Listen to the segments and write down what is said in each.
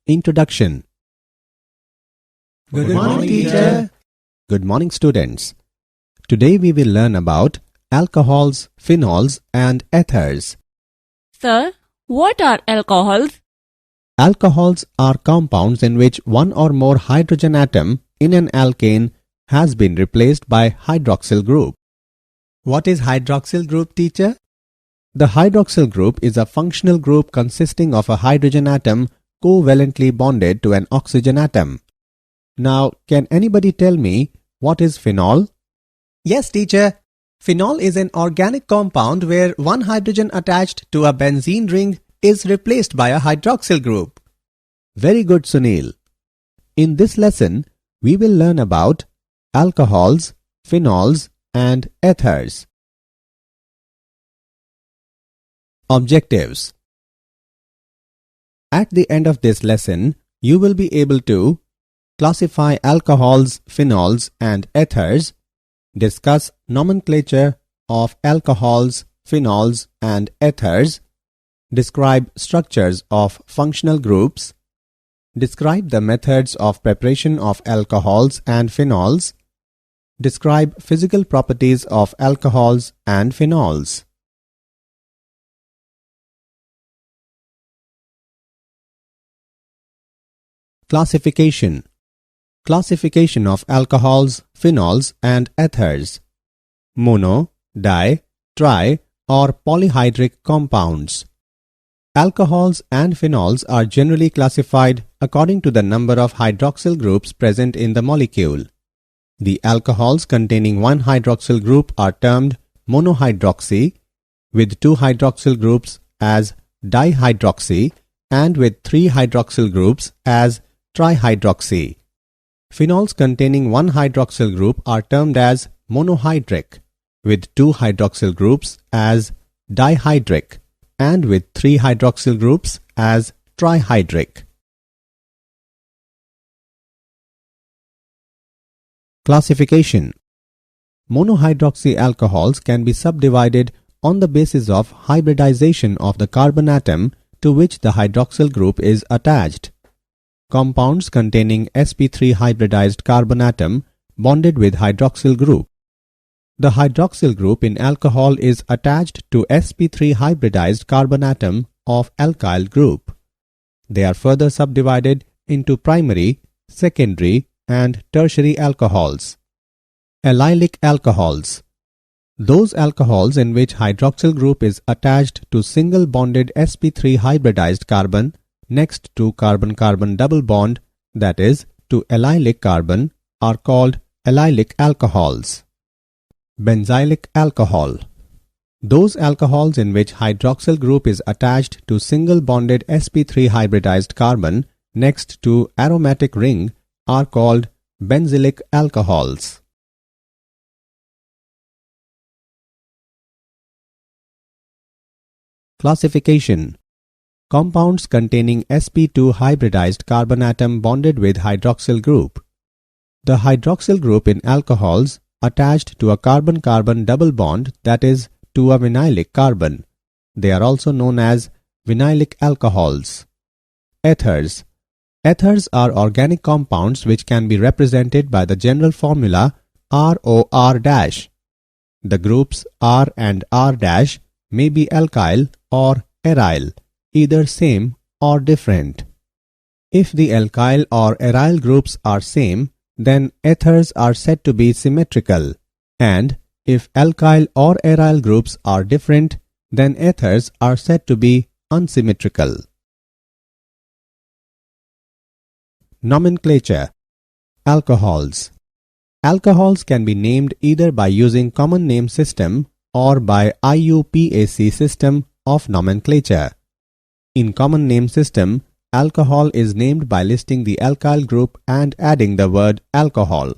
Introduction. Good morning, teacher. Good morning, students. Today we will learn about alcohols, phenols and ethers. Sir, what are alcohols? Alcohols are compounds in which one or more hydrogen atom in an alkane has been replaced by hydroxyl group. What is hydroxyl group, teacher? The hydroxyl group is a functional group consisting of a hydrogen atom covalently bonded to an oxygen atom. Now, can anybody tell me what is phenol? Yes, teacher. Phenol is an organic compound where one hydrogen attached to a benzene ring is replaced by a hydroxyl group. Very good, Sunil. In this lesson, we will learn about alcohols, phenols and ethers. Objectives. At the end of this lesson, you will be able to classify alcohols, phenols and ethers, discuss nomenclature of alcohols, phenols and ethers, describe structures of functional groups, describe the methods of preparation of alcohols and phenols, describe physical properties of alcohols and phenols. Classification. Classification of alcohols, phenols and ethers. Mono, di, tri or polyhydric compounds. Alcohols and phenols are generally classified according to the number of hydroxyl groups present in the molecule. The alcohols containing one hydroxyl group are termed monohydroxy, with two hydroxyl groups as dihydroxy and with three hydroxyl groups as trihydroxy. Phenols containing one hydroxyl group are termed as monohydric, with two hydroxyl groups as dihydric and with three hydroxyl groups as trihydric. Classification. Monohydroxy alcohols can be subdivided on the basis of hybridization of the carbon atom to which the hydroxyl group is attached. Compounds containing sp3 hybridized carbon atom bonded with hydroxyl group. The hydroxyl group in alcohol is attached to sp3 hybridized carbon atom of alkyl group. They are further subdivided into primary, secondary and tertiary alcohols. Allylic alcohols. Those alcohols in which hydroxyl group is attached to single bonded sp3 hybridized carbon next to carbon-carbon double bond, that is, to allylic carbon, are called allylic alcohols. Benzylic alcohol. Those alcohols in which hydroxyl group is attached to single bonded sp3 hybridized carbon next to aromatic ring are called benzylic alcohols. Classification. Compounds containing sp2 hybridized carbon atom bonded with hydroxyl group. The hydroxyl group in alcohols attached to a carbon-carbon double bond, that is, to a vinylic carbon. They are also known as vinylic alcohols. Ethers. Ethers are organic compounds which can be represented by the general formula ROR-. The groups R and R- may be alkyl or aryl, either same or different. If the alkyl or aryl groups are same, then ethers are said to be symmetrical, and if alkyl or aryl groups are different, then ethers are said to be unsymmetrical. Nomenclature. Alcohols. Alcohols can be named either by using common name system or by IUPAC system of nomenclature. In common name system, alcohol is named by listing the alkyl group and adding the word alcohol.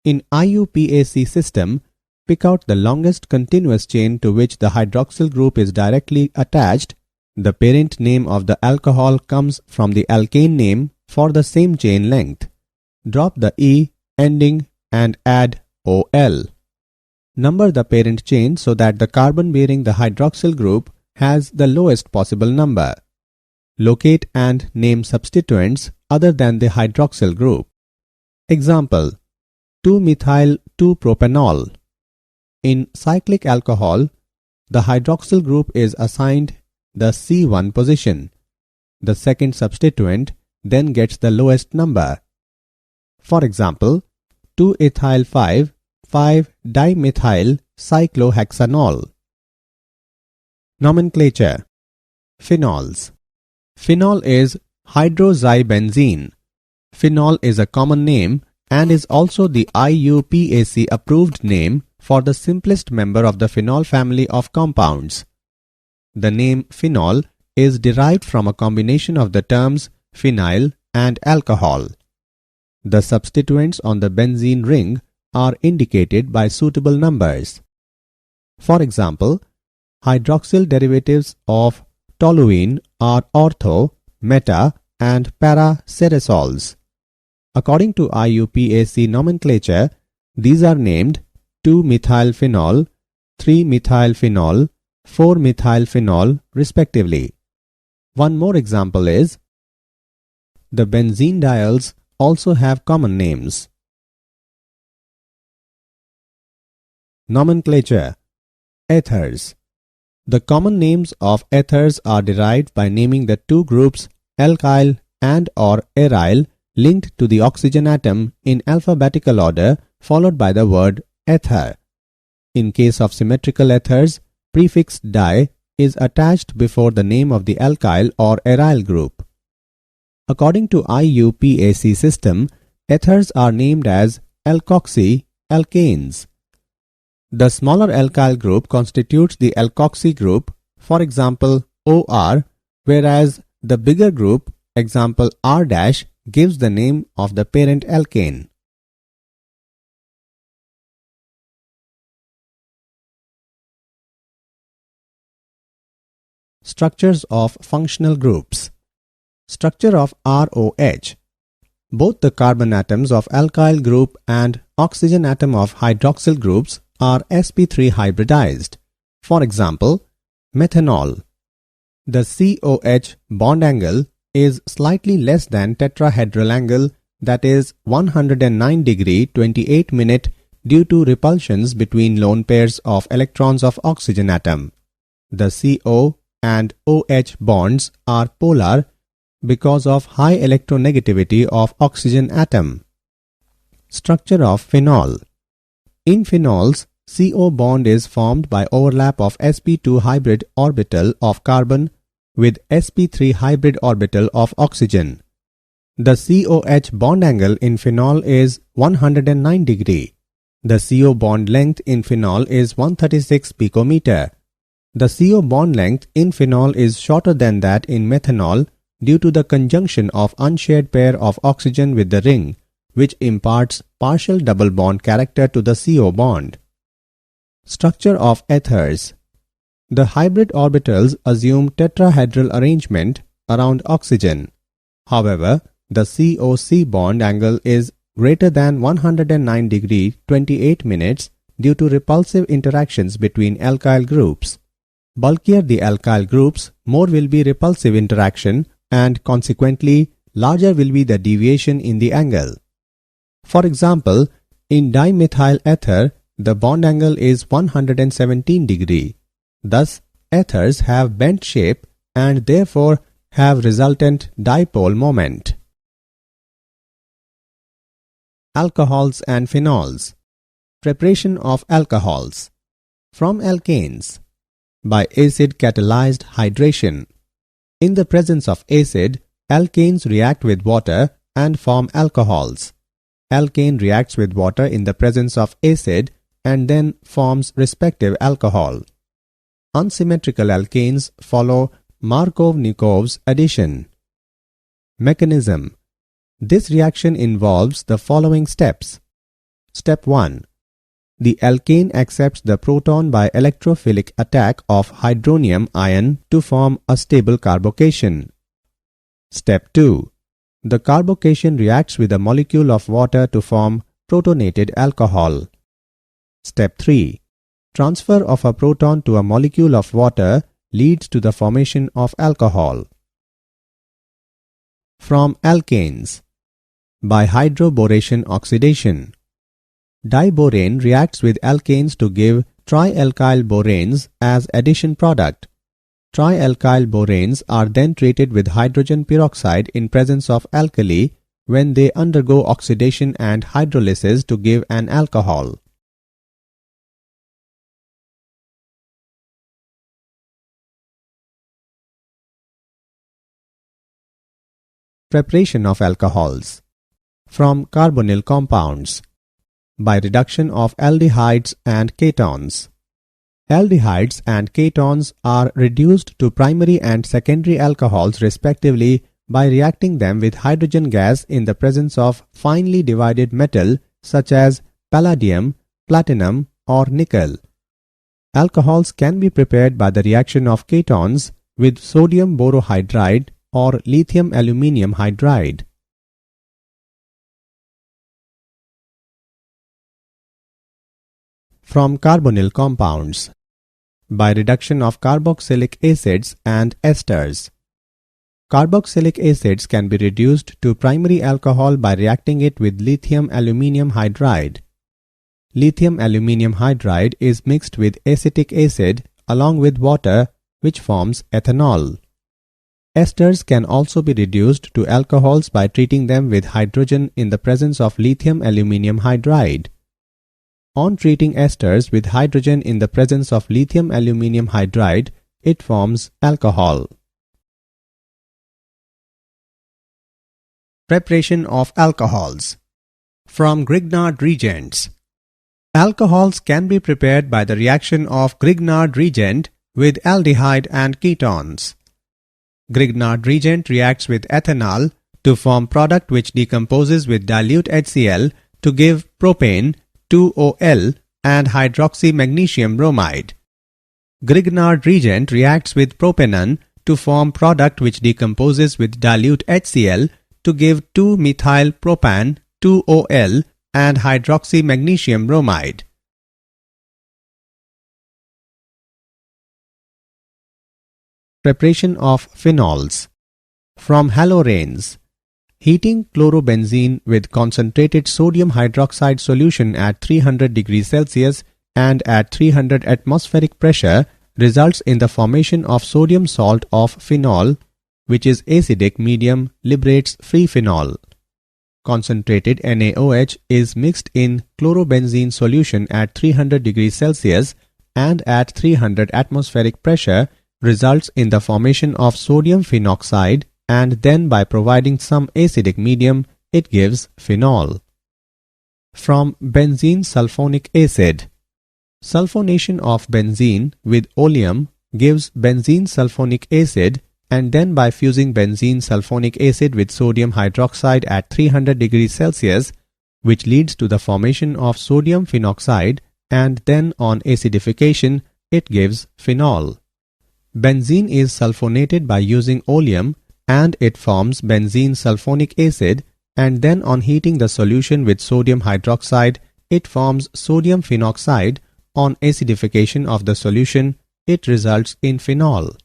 In IUPAC system, pick out the longest continuous chain to which the hydroxyl group is directly attached. The parent name of the alcohol comes from the alkane name for the same chain length. Drop the E ending and add OL. Number the parent chain so that the carbon bearing the hydroxyl group has the lowest possible number. Locate and name substituents other than the hydroxyl group. Example: 2-methyl-2-propanol. In cyclic alcohol, the hydroxyl group is assigned the C1 position. The second substituent then gets the lowest number. For example, 2-ethyl-5,5-dimethyl-cyclohexanol. Nomenclature. Phenols. Phenol is hydroxybenzene. Phenol is a common name and is also the IUPAC approved name for the simplest member of the phenol family of compounds. The name phenol is derived from a combination of the terms phenyl and alcohol. The substituents on the benzene ring are indicated by suitable numbers. For example, hydroxyl derivatives of toluene are ortho, meta, and para-ceresols. According to IUPAC nomenclature, these are named 2-methylphenol, 3-methylphenol, 4-methylphenol respectively. One more example is the benzene diols also have common names. Nomenclature. Ethers. The common names of ethers are derived by naming the two groups alkyl and or aryl linked to the oxygen atom in alphabetical order followed by the word ether. In case of symmetrical ethers, prefix di is attached before the name of the alkyl or aryl group. According to IUPAC system, ethers are named as alkoxy-alkanes. The smaller alkyl group constitutes the alkoxy group, for example OR, whereas the bigger group, example R-, gives the name of the parent alkane. Structures of functional groups. Structure of ROH. Both the carbon atoms of alkyl group and oxygen atom of hydroxyl groups are sp3 hybridized. For example, methanol. The COH bond angle is slightly less than tetrahedral angle, that is 109 degree 28 minute, due to repulsions between lone pairs of electrons of oxygen atom. The CO and OH bonds are polar because of high electronegativity of oxygen atom. Structure of phenol. In phenols, CO bond is formed by overlap of sp2 hybrid orbital of carbon with sp3 hybrid orbital of oxygen. The COH bond angle in phenol is 109 degree. The CO bond length in phenol is 136 picometer. The CO bond length in phenol is shorter than that in methanol due to the conjunction of unshared pair of oxygen with the ring, which imparts partial double bond character to the CO bond. Structure of ethers. The hybrid orbitals assume tetrahedral arrangement around oxygen. However, the COC bond angle is greater than 109 degree 28 minutes due to repulsive interactions between alkyl groups. Bulkier the alkyl groups, more will be repulsive interaction, and consequently larger will be the deviation in the angle. For example, in dimethyl ether, the bond angle is 117 degree. Thus, ethers have bent shape and therefore have resultant dipole moment. Alcohols and phenols. Preparation of alcohols. From alkanes. By acid catalyzed hydration. In the presence of acid, alkanes react with water and form alcohols. Alkane reacts with water in the presence of acid and then forms respective alcohol. Unsymmetrical alkanes follow Markov-Nikov's addition. Mechanism. This reaction involves the following steps. Step 1. The alkane accepts the proton by electrophilic attack of hydronium ion to form a stable carbocation. Step 2. The carbocation reacts with a molecule of water to form protonated alcohol. Step 3. Transfer of a proton to a molecule of water leads to the formation of alcohol. From alkanes. By hydroboration oxidation. Diborane reacts with alkanes to give trialkyl boranes as addition product. Trialkyl boranes are then treated with hydrogen peroxide in presence of alkali when they undergo oxidation and hydrolysis to give an alcohol. Preparation of alcohols. From carbonyl compounds. By reduction of aldehydes and ketones. Aldehydes and ketones are reduced to primary and secondary alcohols respectively by reacting them with hydrogen gas in the presence of finely divided metal such as palladium, platinum or nickel. Alcohols can be prepared by the reaction of ketones with sodium borohydride or lithium aluminium hydride. From carbonyl compounds. By reduction of carboxylic acids and esters. Carboxylic acids can be reduced to primary alcohol by reacting it with lithium aluminium hydride. Lithium aluminium hydride is mixed with acetic acid along with water, which forms ethanol. Esters can also be reduced to alcohols by treating them with hydrogen in the presence of lithium aluminium hydride. On treating esters with hydrogen in the presence of lithium aluminium hydride, it forms alcohol. Preparation of alcohols. From Grignard reagents. Alcohols can be prepared by the reaction of Grignard reagent with aldehyde and ketones. Grignard reagent reacts with ethanol to form product which decomposes with dilute HCl to give propane, 2OL and hydroxymagnesium bromide. Grignard reagent reacts with propanon to form product which decomposes with dilute HCl to give 2-methyl-propan, 2OL and hydroxymagnesium bromide. Preparation of phenols. From haloalkanes. Heating chlorobenzene with concentrated sodium hydroxide solution at 300 degrees Celsius and at 300 atmospheric pressure results in the formation of sodium salt of phenol, which is acidic medium, liberates free phenol. Concentrated NaOH is mixed in chlorobenzene solution at 300 degrees Celsius and at 300 atmospheric pressure results in the formation of sodium phenoxide, and then by providing some acidic medium, it gives phenol. From benzene sulfonic acid. Sulfonation of benzene with oleum gives benzene sulfonic acid, and then by fusing benzene sulfonic acid with sodium hydroxide at 300 degrees Celsius, which leads to the formation of sodium phenoxide, and then on acidification, it gives phenol. Benzene is sulfonated by using oleum and it forms benzene sulfonic acid, and then on heating the solution with sodium hydroxide, it forms sodium phenoxide. On acidification of the solution, it results in phenol.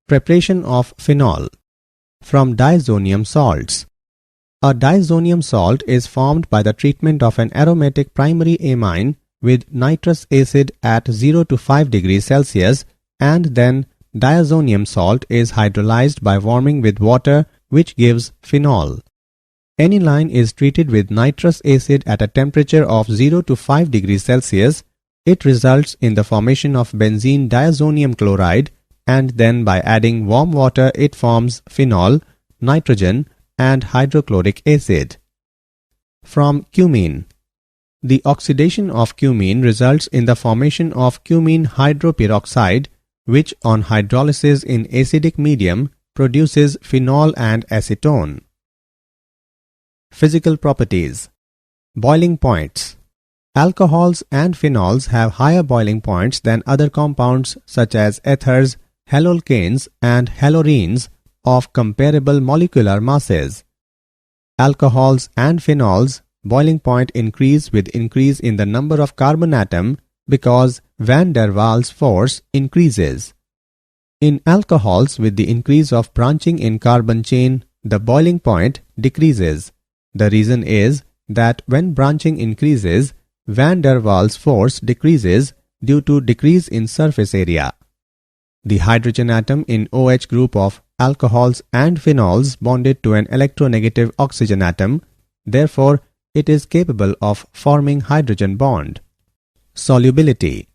Preparation of phenol. From diazonium salts. A diazonium salt is formed by the treatment of an aromatic primary amine with nitrous acid at 0 to 5 degrees Celsius, and then diazonium salt is hydrolyzed by warming with water, which gives phenol. Aniline is treated with nitrous acid at a temperature of 0 to 5 degrees Celsius. It results in the formation of benzene diazonium chloride, and then by adding warm water it forms phenol, nitrogen and hydrochloric acid. From cumene. The oxidation of cumene results in the formation of cumene hydroperoxide, which on hydrolysis in acidic medium produces phenol and acetone. Physical properties. Boiling points. Alcohols and phenols have higher boiling points than other compounds such as ethers, haloalkanes and haloarenes of comparable molecular masses. Alcohols and phenols boiling point increase with increase in the number of carbon atom because van der Waals force increases. In alcohols, with the increase of branching in carbon chain, the boiling point decreases. The reason is that when branching increases, van der Waals force decreases due to decrease in surface area. The hydrogen atom in OH group of alcohols and phenols bonded to an electronegative oxygen atom, therefore it is capable of forming hydrogen bond. Solubility.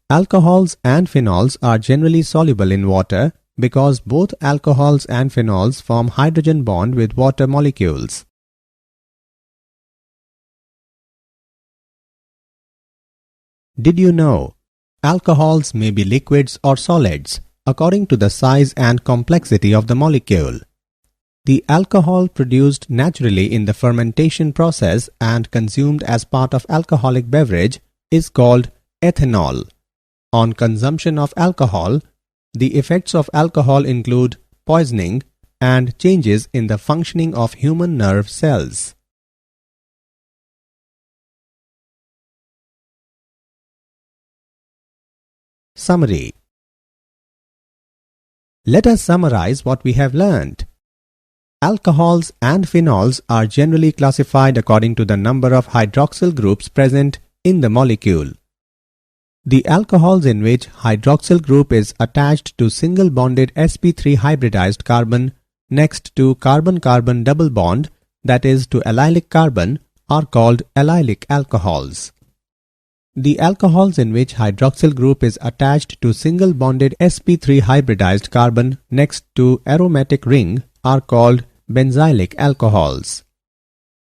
Alcohols and phenols are generally soluble in water because both alcohols and phenols form hydrogen bond with water molecules. Did you know? Alcohols may be liquids or solids according to the size and complexity of the molecule. The alcohol produced naturally in the fermentation process and consumed as part of alcoholic beverage is called ethanol. On consumption of alcohol, the effects of alcohol include poisoning and changes in the functioning of human nerve cells. Summary. Let us summarize what we have learned. Alcohols and phenols are generally classified according to the number of hydroxyl groups present in the molecule. The alcohols in which hydroxyl group is attached to single bonded sp3 hybridized carbon next to carbon-carbon double bond, that is to allylic carbon, are called allylic alcohols. The alcohols in which hydroxyl group is attached to single bonded sp3 hybridized carbon next to aromatic ring are called benzylic alcohols.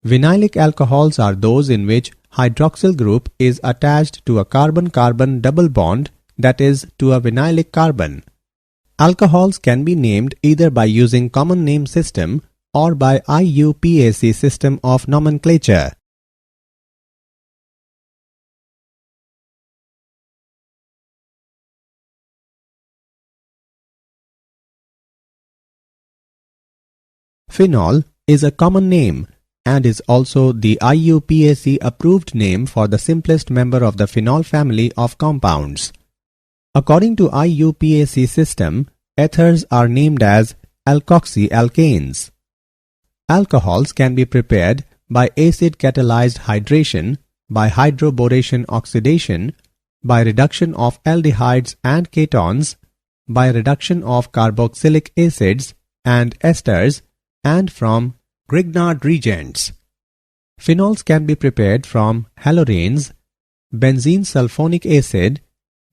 Vinylic alcohols are those in which hydroxyl group is attached to a carbon-carbon double bond, that is to a vinylic carbon. Alcohols can be named either by using common name system or by IUPAC system of nomenclature. Phenol is a common name and is also the IUPAC approved name for the simplest member of the phenol family of compounds. According to IUPAC system, ethers are named as alkoxyalkanes. Alcohols can be prepared by acid catalyzed hydration, by hydroboration oxidation, by reduction of aldehydes and ketones, by reduction of carboxylic acids and esters, and from Grignard reagents. Phenols can be prepared from haloranes, benzene sulfonic acid,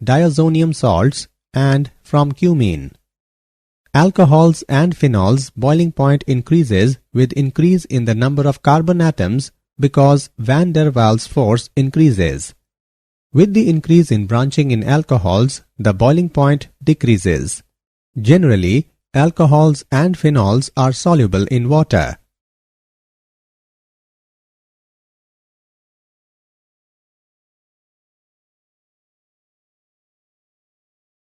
diazonium salts, and from cumene. Alcohols and phenols boiling point increases with increase in the number of carbon atoms because van der Waals force increases. With the increase in branching in alcohols, the boiling point decreases. Generally, alcohols and phenols are soluble in water.